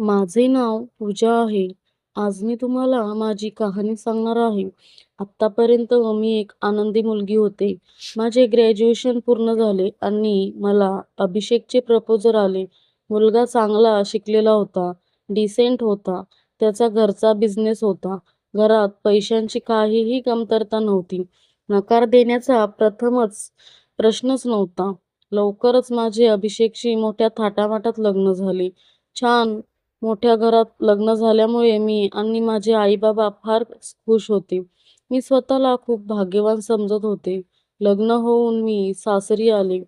माझे नाव पूजा आहे. आज मी तुम्हाला माझी कहाणी सांगणार आहे. आत्तापर्यंत मी एक आनंदी मुलगी होते. माझे ग्रॅज्युएशन पूर्ण झाले आणि मला अभिषेकचे प्रपोजल आले. मुलगा चांगला शिकलेला होता, डिसेंट होता. त्याचा घरचा बिझनेस होता. घरात पैशांची काहीही कमतरता नव्हती. नकार देण्याचा प्रश्नच नव्हता. लवकरच माझे अभिषेकशी मोठ्या थाटामाटात लग्न झाले. छान मोठ्या घरात लग्न झाल्यामुळे मी आणि माझे आई-बाबा फार खुश होते. मी स्वतःला खूप भाग्यवान समजत होते. लग्न होऊन मी सासरी आले.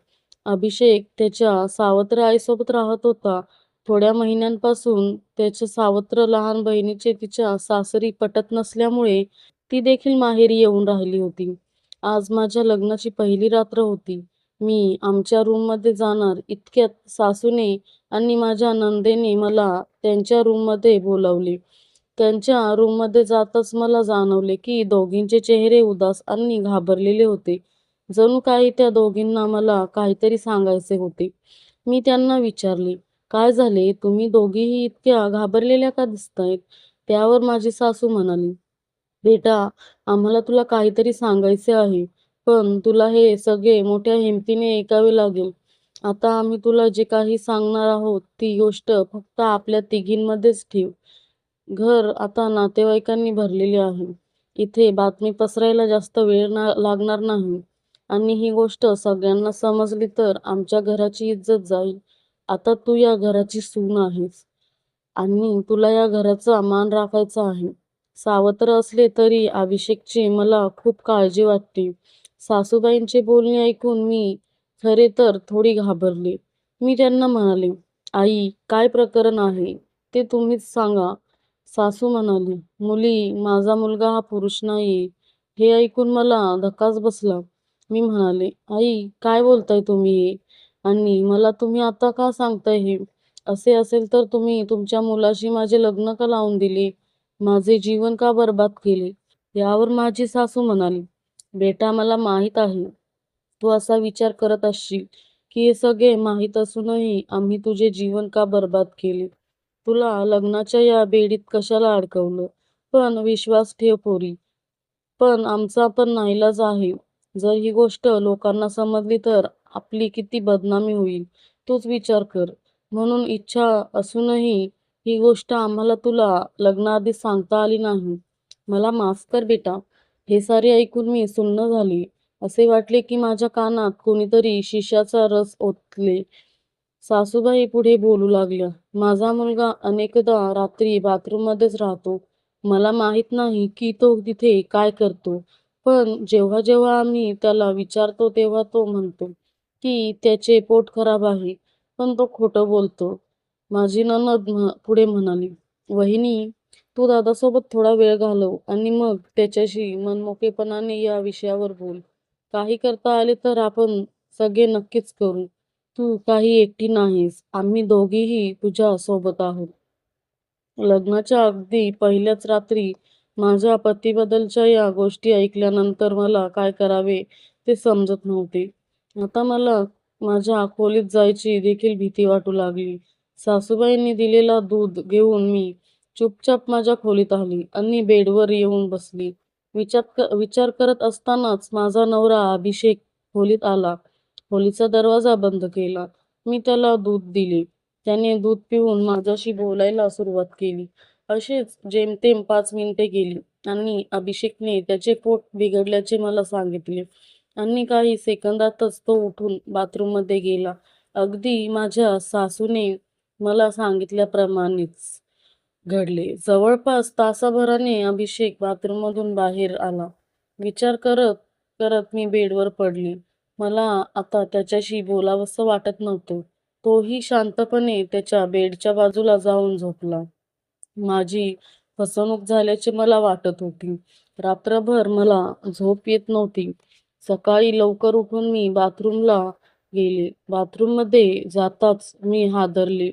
अभिषेक त्याच्या सावत्र आईसोबत राहत होता. थोड्या महिन्यांपासून त्याच्या सावत्र लहान बहिणीचे तिच्या सासरी पटत नसल्यामुळे ती देखील माहेरी येऊन राहिली होती. आज माझ्या लग्नाची पहिली रात्र होती. मी आमच्या रूममध्ये जाणार इतक्यात सासूने आणि माझ्या नंदेने मला त्यांच्या रूममध्ये बोलावले. त्यांच्या रूममध्ये जाताच मला जाणवले की दोघींचे चेहरे उदास आणि घाबरलेले होते. जणू काही त्या दोघींना मला काहीतरी सांगायचे होते. मी त्यांना विचारले, "काय झाले? तुम्ही दोघीही इतक्या घाबरलेल्या का दिसतायत?" त्यावर माझी सासू म्हणाली, "बेटा, आम्हाला तुला काहीतरी सांगायचे आहे, पण तुला हे सगळे मोठ्या हिमतीने ऐकावे लागेल. आता आम्ही तुला जे काही सांगणार आहोत, ती गोष्ट फक्त आपल्या तिघींमध्येच ठेव. घर आता नातेवाईकांनी भरलेले आहे. इथे बातमी पसरायला जास्त वेळ लागणार नाही आणि ही गोष्ट सगळ्यांना समजली तर आमच्या घराची इज्जत जाईल. आता तू या घराची सून आहेस आणि तुला या घराचा मान राखायचा आहे." सावत्र असले तरी अभिषेकची मला खूप काळजी वाटते. सासूबाईंचे बोलणे ऐकून मी खरे तर थोडी घाबरले. मी त्यांना म्हणाले, "आई, काय प्रकरण आहे ते तुम्हीच सांगा." सासू म्हणाली, "मुली, माझा मुलगा हा पुरुष नाही." हे ऐकून मला धक्काच बसला. मी म्हणाले, "आई, काय बोलताय तुम्ही हे? आणि मला तुम्ही आता का सांगताय हे? असे असेल तर तुम्ही तुमच्या मुलाशी माझे लग्न का लावून दिले? माझे जीवन का बरबाद केले?" यावर माझी सासू म्हणाली, "बेटा, मला माहीत आहे तू असा विचार करत असशील की हे सगळे माहीत असूनही आम्ही तुझे जीवन का बरबाद केले. तुला लग्नाच्या या बेडीत कशाला अडकवलं? पण विश्वास ठेव पोरी, पण आमचा पण नाईलाज आहे. जर ही गोष्ट लोकांना समजली तर आपली किती बदनामी होईल, तूच विचार कर. म्हणून इच्छा असूनही ही गोष्ट आम्हाला तुला लग्नाआधी सांगता आली नाही. मला माफ कर बेटा." हे सारे ऐकून मी सुन्न झाले. असे वाटले की माझ्या कानात कोणीतरी शिशाचा रस ओतले. सासूबाई पुढे बोलू लागल्या, "माझा मुलगा अनेकदा रात्री बाथरूममध्येच राहतो. मला माहीत नाही की तो तिथे काय करतो. पण जेव्हा जेव्हा आम्ही त्याला विचारतो तेव्हा तो म्हणतो की त्याचे पोट खराब आहे, पण तो खोटं बोलतो." माझी नणद पुढे म्हणाली, "वहिनी, तू दादासोबत थोडा वेळ घालव आणि मग त्याच्याशी मनमोकळेपणाने या विषयावर बोल. काही करता आले तर आपण सगळे नक्कीच करू. तू काही एकटी नाहीस. आम्ही दोघीही तुझ्या सोबत आहोत." लग्नाच्या अगदी पहिल्याच रात्री माझ्या पतीबद्दलच्या या गोष्टी ऐकल्यानंतर मला काय करावे ते समजत नव्हते. आता मला माझ्या खोलीत जायची देखील भीती वाटू लागली. सासूबाईंनी दिलेला दूध घेऊन मी चुपचाप माझ्या खोलीत आली आणि बेडवर येऊन बसली. विचार करत असतानाच माझा नवरा अभिषेक खोलीत आला. खोलीचा दरवाजा बंद केला. मी त्याला दूध दिले. त्याने दूध पिऊन माझ्याशी बोलायला सुरुवात केली. अशीच जेमतेम 5 मिनिटे गेली आणि अभिषेकने त्याचे पोट बिघडल्याचे मला सांगितले आणि काही सेकंदातच तो उठून बाथरूममध्ये गेला. अगदी माझ्या सासूने मला सांगितल्याप्रमाणेच घडले. जवळपास तासाभराने अभिषेक बाथरूममधून बाहेर आला. विचार करत करत मी बेडवर पडले. मला आता त्याच्याशी बोलावंसं वाटत नव्हतं. तोही शांतपणे त्याच्या बेडच्या बाजूला जाऊन झोपला. माझी फसवणूक झाल्याचे मला वाटत होती. रात्रभर मला झोप येत नव्हती. सकाळी लवकर उठून मी बाथरूमला गेले. बाथरूममध्ये जाताच मी हादरले.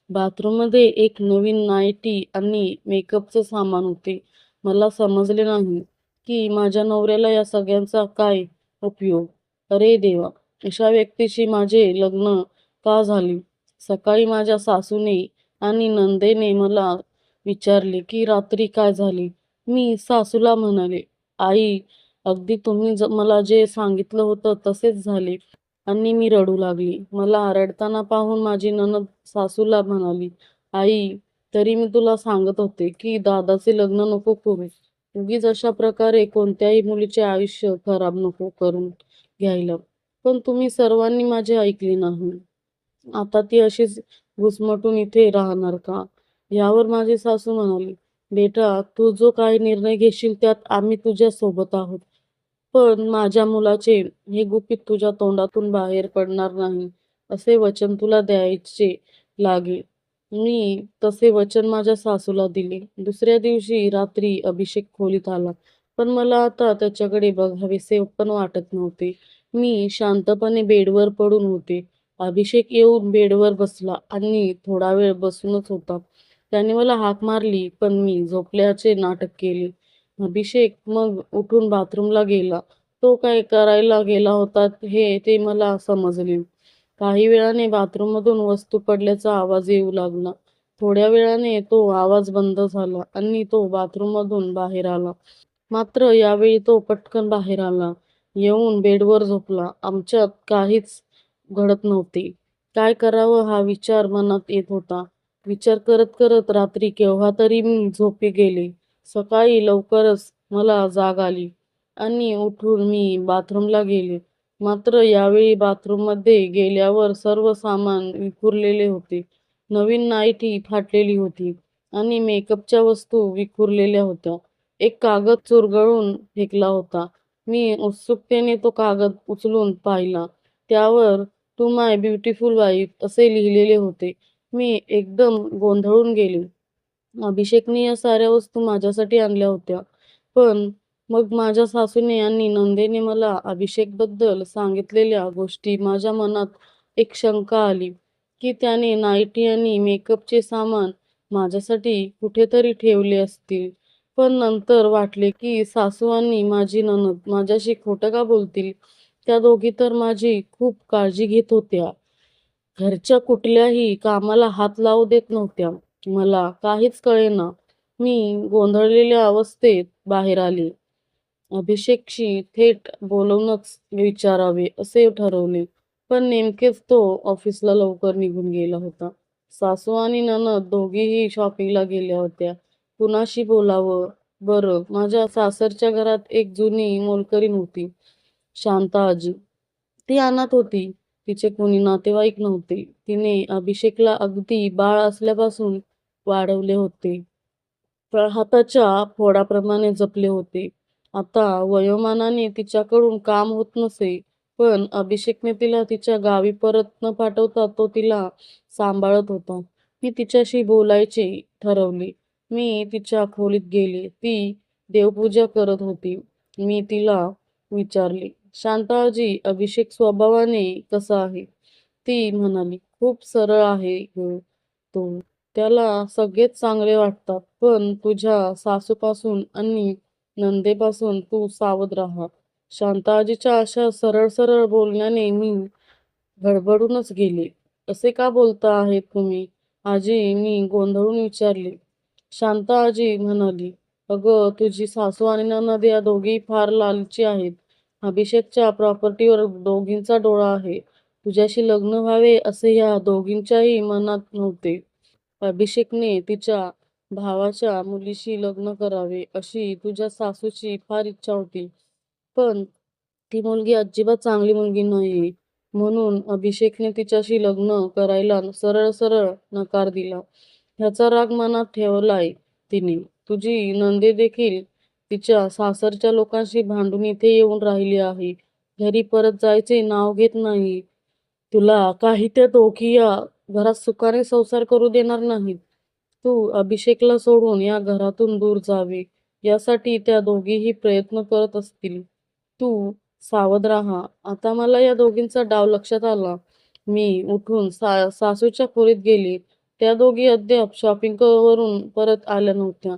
बाथरूममध्ये एक नवीन नाईटी आणि मेकअपचे सामान होते. मला समजले नाही की माझ्या नवऱ्याला या सगळ्यांचा काय उपयोग. अरे देवा! अशा व्यक्तीशी माझे लग्न का झाले? सकाळी माझ्या सासूने आणि नंदेने मला विचारले की रात्री काय झाली. मी सासूला म्हणाले, आई, अगदी तुम्ही मला जे सांगितलं होतं तसेच झाले. आणि मी रडू लागली. मला रडताना पाहून माझी नणंद सासूला म्हणाली, आई, तरी मी तुला सांगत होते की दादाचे लग्न नको करू. उगीच अशा प्रकारे कोणत्याही मुलीचे आयुष्य खराब नको करून घ्यायला. पण तुम्ही सर्वांनी माझे ऐकले नाही. आता ती अशीच घुसमटून इथे राहणार का? यावर माझी सासू म्हणाली, बेटा, तू जो काही निर्णय घेशील त्यात आम्ही तुझ्या सोबत आहोत. पण माझ्या मुलाचे हे गुपित तुझ्या तोंडातून बाहेर पडणार नाही, असे वचन तुला द्यायचे लागेल. मी तसे वचन माझ्या सासूला दिले. दुसऱ्या दिवशी रात्री अभिषेक खोलीत आला. पण मला आता त्याच्याकडे बघावेसे पण वाटत नव्हते. मी शांतपणे बेडवर पडून होते. अभिषेक येऊन बेडवर बसला आणि थोडा वेळ बसूनच होता. त्याने मला हाक मारली, पण मी झोपल्याचे नाटक केले. अभिषेक मग उठून बाथरूमला गेला. तो काय करायला गेला होता ते मला समजले. काही वेळाने बाथरूममधून वस्तू पडल्याचा आवाज येऊ लागला. थोड्या वेळाने तो आवाज बंद झाला आणि तो बाथरूममधून बाहेर आला. मात्र यावेळी तो पटकन बाहेर आला. येऊन बेडवर झोपला. आमच्यात काहीच घडत नव्हते. काय करावं हा विचार मनात येत होता. विचार करत करत रात्री केव्हा तरी मी झोपी गेले. सकाळी लवकरच मला जाग आली आणि उठून मी बाथरूमला गेले. मात्र यावेळी बाथरूममध्ये गेल्यावर सर्व सामान विखुरलेले होते. नवीन नाईटी फाटलेली होती आणि मेकअपच्या वस्तू विखुरलेल्या होत्या. एक कागद चुरगळून फेकला होता. मी उत्सुकतेने तो कागद उचलून पाहिला. त्यावर टू माय ब्युटिफुल वाईफ असे लिहिलेले होते. मी एकदम गोंधळून गेले. अभिषेकने या साऱ्या वस्तू माझ्यासाठी आणल्या होत्या. पण मग माझ्या सासूने आणि नंदेने मला अभिषेकबद्दल सांगितलेल्या गोष्टी माझ्या मनात एक शंका आली की त्याने नाईटी आणि मेकअपचे सामान माझ्यासाठी कुठेतरी ठेवले असतील. पण नंतर वाटले की सासू आणि माझी नणंद माझ्याशी खोटं का बोलतील? त्या दोघी तर माझी खूप काळजी घेत होत्या. घरच्या कुठल्याही कामाला हात लावू देत नव्हत्या. मला काहीच कळेना. मी गोंधळलेल्या अवस्थेत बाहेर आले. अभिषेकशी थेट बोलूनच विचारावे असे ठरवले. पण नेमकेच तो ऑफिसला लवकर निघून गेला होता. सासू आणि नणंद दोघीही शॉपिंगला गेल्या होत्या. कुणाशी बोलावं बरं? माझ्या सासरच्या घरात एक जुनी मोलकरीण होती, शांता आजी. ती अनाथ होती. तिचे कोणी नातेवाईक नव्हते. तिने अभिषेकला अगदी बाळ असल्यापासून वाढवले होते. हाताच्या फोडाप्रमाणे जपले होते. आता वयोमानाने तिच्याकडून काम होत नसे, पण अभिषेकने तिला तिच्या गावी परत न पाठवता तो तिला सांभाळत होता. मी तिच्याशी बोलायचे ठरवले. मी तिच्या खोलीत गेले. ती देवपूजा करत होती. मी तिला विचारले, शांताजी, अभिषेक स्वभावाने कसा आहे? ती म्हणाली, खूप सरळ आहे ग तो. त्याला सगळेच चांगले वाटतात. पण तुझ्या सासूपासून आणि नंदेपासून तू सावध राहा. शांताजीच्या अशा सरळ सरळ बोलण्याने मी गडबडूनच गेले. असे का बोलता आहेत तुम्ही आजी? मी गोंधळून विचारले. शांता आजी म्हणाली, अगं, तुझी सासू आणि नणंद या दोघी फार लालची आहेत. अभिषेकच्या प्रॉपर्टीवर दोघींचा डोळा आहे. तुझ्याशी लग्न व्हावे असे या दोघींच्याही मनात नव्हते. अभिषेकने तिच्या भावाच्या मुलीशी लग्न करावे अशी तुझ्या सासूची फार इच्छा होती. पण ती मुलगी अजिबात चांगली मुलगी नाही. म्हणून अभिषेकने तिच्याशी लग्न करायला सरळ सरळ नकार दिला. ह्याचा राग मनात ठेवलाय तिने. तुझी नंदे देखील तिच्या सासरच्या लोकांशी भांडून इथे येऊन राहिली आहे. घरी परत जायचे नाव घेत नाही. तुला काही त्या दोघी या घरात सुखाने संसार करू देणार नाहीत. तू अभिषेकला सोडून या घरातून दूर जावे यासाठी त्या दोघीही प्रयत्न करत असतील. तू सावध राहा. आता मला या दोघींचा डाव लक्षात आला. मी उठून सासूच्या खोलीत गेले. त्या दोघी अद्याप शॉपिंग वरून परत आल्या नव्हत्या.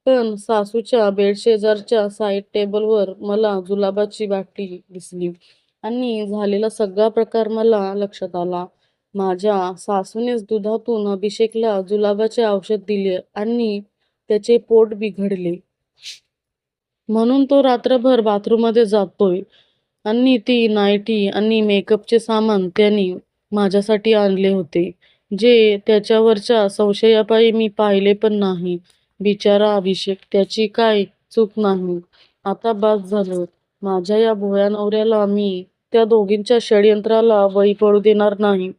पण सासूच्या बेडशेजारच्या साईड टेबलवर मला जुलाबाची बाटली दिसली आणि झालेला सगळा प्रकार मला लक्षात आला. माझ्या सासूनेच दुधातून अभिषेकला जुलाबाचे औषध दिले आणि त्याचे पोट बिघडले. म्हणून तो रात्रभर बाथरूममध्ये जातोय. आणि ती नाईटी आणि मेकअपचे सामान त्याने माझ्यासाठी आणले होते, जे त्याच्यावरच्या संशयापायी मी पाहिले पण नाही. बिचारा अभिषेक, त्याची काय चूक नाही. आता बास झालं. माझ्या या भोळ्या नवऱ्याला मी त्या दोघींच्या षडयंत्राला बळी पडू देणार नाही.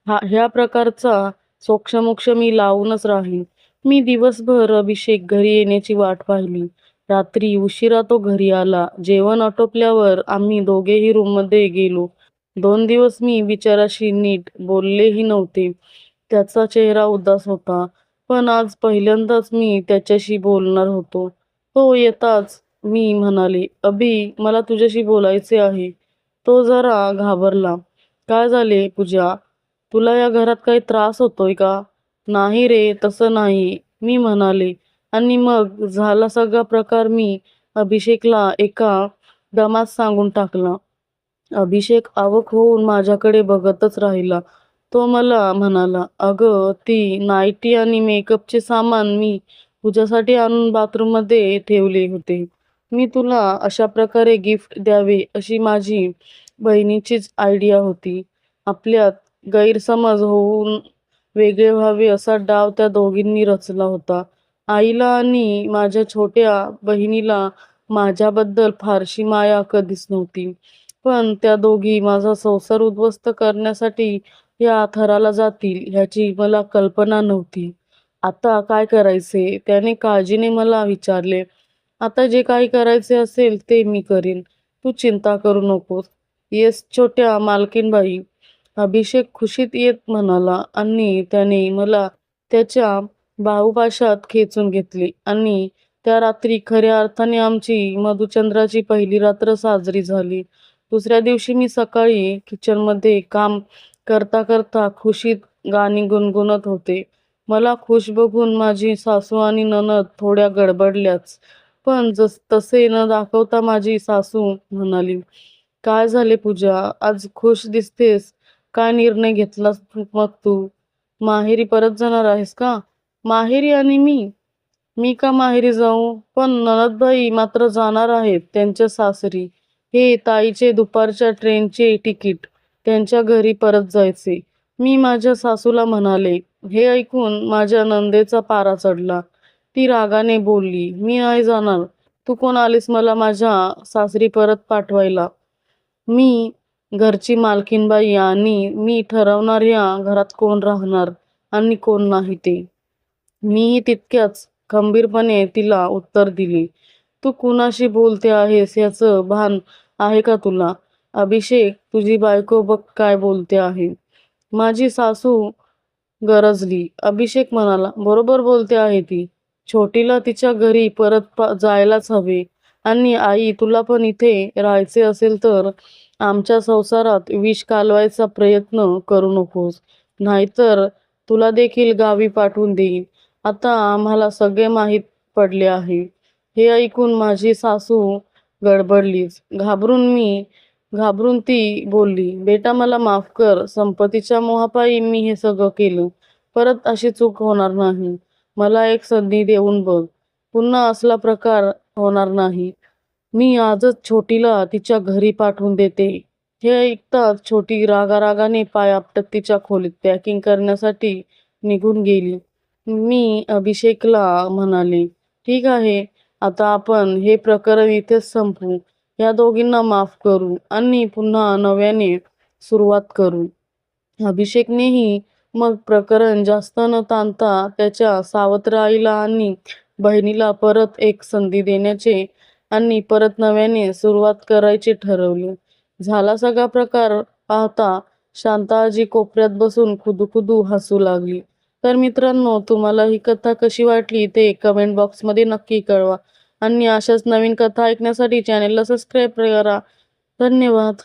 ह्या प्रकारचा सोक्षमोक्ष मी लावूनच राहीन. मी दिवसभर अभिषेक घरी येण्याची वाट पाहिली. रात्री उशिरा तो घरी आला. जेवण आटोपल्यावर आम्ही दोघेही रूममध्ये गेलो. 2 दिवस मी बिचाराशी नीट बोललेही नव्हते. त्याचा चेहरा उदास होता. पण आज पहिल्यांदाच मी त्याच्याशी बोलणार होतो. तो येताच मी म्हणाले, "अभि, मला तुझ्याशी बोलायचे आहे." तो जरा घाबरला. "काय झाले पूजा? तुला या घरात काही त्रास होतोय का?" "नाही रे, तसं नाही," मी म्हणाले. आणि मग झाला सगळा प्रकार मी अभिषेकला एका दमात सांगून टाकला. अभिषेक अवाक होऊन माझ्याकडे बघतच राहिला. तो मला म्हणाला, "अगं, ती नाईटी आणि मेकअपचे सामान मी तुझ्यासाठी आणून बाथरूममध्ये ठेवले होते. मी तुला अशा प्रकारे गिफ्ट द्यावे अशी माझी बहिणीचीच आयडिया होती." आपल्यात गैरसमज होऊन वेगळे व्हावे असा डाव त्या दोघींनी रचला होता. आईला आणि माझ्या छोट्या बहिणीला माझ्याबद्दल फारशी माया कधीच नव्हती. पण त्या दोघी माझा संसार उद्ध्वस्त करण्यासाठी या थराला जातील ह्याची मला कल्पना नव्हती. "आता काय करायचे?" त्याने काळजीने मला विचारले. "आता जे काही करायचे असेल ते मी करीन. तू चिंता करू नकोस." "येस छोट्या मालकीणबाई," अभिषेक खुशीत येत म्हणाला आणि त्याने मला त्याच्या बाहुपाशात खेचून घेतले. आणि त्या रात्री खऱ्या अर्थाने आमची मधुचंद्राची पहिली रात्र साजरी झाली. दुसऱ्या दिवशी मी सकाळी किचनमध्ये काम करता करता खुशीत गाणी गुणगुणत होते. मला खुश बघून माझी सासू आणि नणद थोड्या गडबडल्याच. पण तसे न दाखवता माझी सासू म्हणाली, "काय झाले पूजा, आज खुश दिसतेस? काय निर्णय घेतलास मग तू? माहेरी परत जाणार आहेस का?" "माहेरी आणि मी? मी का माहेरी जाऊ? पण नणदबाई मात्र जाणार आहेत त्यांच्या सासरी. हे ताईचे दुपारच्या ट्रेनचे तिकीट. त्यांच्या घरी परत जायचे." मी माझ्या सासूला म्हणाले. हे ऐकून माझ्या नणंदेचा पारा चढला. ती रागाने बोलली, "मी नाही जाणार. तू कोण आलीस मला माझ्या सासरी परत पाठवायला? मी घरची मालकीणबाई आणि मी ठरवणार या घरात कोण राहणार आणि कोण नाही ते." मीही तितक्याच खंबीरपणे तिला उत्तर दिले, "तू कुणाशी बोलते आहेस याचं भान आहे का तुला? अभिषेक, तुझी बायको बघ काय बोलते आहे." माझी सासू गरजली. अभिषेक म्हणाला, "बरोबर बोलते आहे ती. छोटीला तिच्या घरी परत जायलाच हवे. आणि आई, तुला पण इथे राहायचे असेल तर आमच्या संसारात विष कालवायचा प्रयत्न करू नकोस. नाहीतर तुला देखील गावी पाठवून देईन. आता आम्हाला सगळे माहीत पडले आहे." हे ऐकून माझी सासू गडबडलीच. घाबरून ती बोलली, "बेटा, मला माफ कर. संपत्तीच्या मोहापायी मी हे सगळं केलं. परत अशी चूक होणार नाही. मला एक संधी देऊन बघ. पुन्हा असला प्रकार होणार नाही. मी आजच छोटीला तिच्या घरी पाठवून देते." हे ऐकताच छोटी रागारागाने पाय आपटत तिच्या खोलीत पॅकिंग करण्यासाठी निघून गेली. मी अभिषेकला म्हणाले, "ठीक आहे, आता आपण हे प्रकरण इथेच संपवू. या दोघींना माफ करू आणि पुन्हा नव्याने सुरुवात करू." अभिषेकनेही मग प्रकरण जास्त न ताणता त्याच्या सावत्र आईला आणि बहिणीला परत एक संधी देण्याचे आणि परत नव्याने सुरुवात करायचे ठरवले. झाला सगळा प्रकार पाहता शांताआजी कोपऱ्यात बसून खुदूखुदू हसू लागली. तर मित्रांनो, तुम्हाला ही कथा कशी वाटली ते कमेंट बॉक्समध्ये नक्की कळवा. आणि अशाच नवीन कथा ऐकण्यासाठी चॅनेलला सबस्क्राईब करा. धन्यवाद.